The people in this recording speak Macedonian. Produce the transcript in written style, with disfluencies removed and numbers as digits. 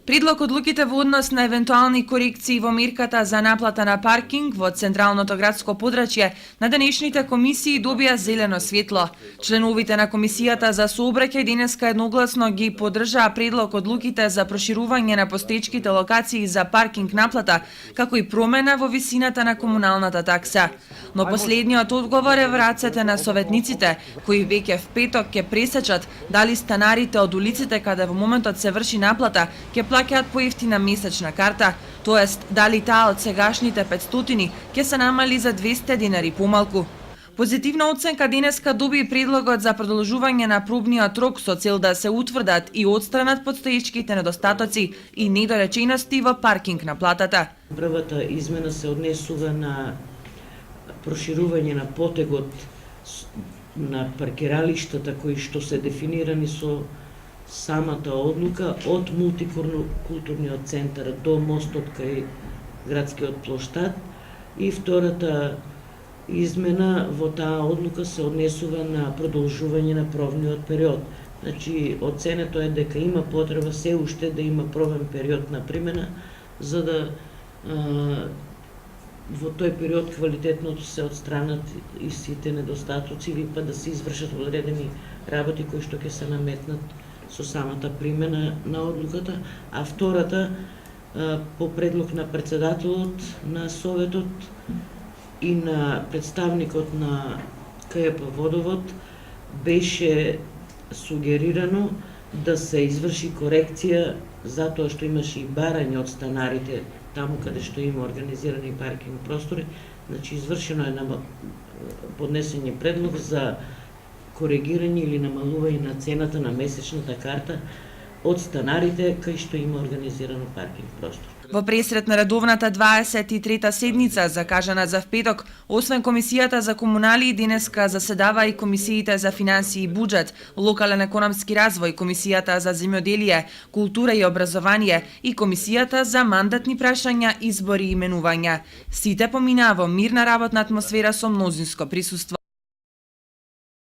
Предлог одлуките во однос на евентуални корекции во мерката за наплата на паркинг во централното градско подрачје на денешните комисии добија зелено светло. Членовите на комисијата за сообраќај денеска едногласно ги поддржаа предлог одлуките за проширување на постоечките локации за паркинг наплата, како и промена во висината на комуналната такса. Но последниот одговор е во рацете на советниците, кои веќе в петок ќе пресечат дали станарите од улиците каде во моментот се врши наплата ќе плаќаат поевтина месечна карта, тоест дали таа од сегашните 500 ќе се намали за 200 денари помалку. Позитивна оценка денеска доби и предлогот за продолжување на пробниот рок со цел да се утврдат и отстранат постоечките недостатоци и недоречености во паркинг наплатата. Првата измена се однесува на проширување на потегот на паркиралиштата кои што се дефинирани со самата одлука од мултикултурниот центар до мостот кај градскиот плоштад, и втората измена во таа одлука се однесува на продолжување на пробниот период. Значи, оценето е дека има потреба се уште да има пробен период на примена, за да во тој период квалитетно се отстранат и сите недостатоци или па да се извршат одредени работи кои што ќе се наметнат со самата примена на одлуката, а втората по предлог на председателот на Советот и на представникот на КП Водовод беше сугерирано да се изврши корекција затоа што имаше и барање од станарите таму каде што има организирани паркинг простори. Значи, извршено е поднесен предлог за коригирање или намалување на цената на месечната карта од станарите кај што има организирано паркинг простор. Во пресрет на редовната 23-та седница, закажана за петок, освен Комисијата за комунали, денеска заседава и комисиите за финансии и буџет, локален економски развој, Комисијата за земјоделие, култура и образование и Комисијата за мандатни прашања, избори и именувања. Сите поминаа во мирна работна атмосфера со мнозинско присуство.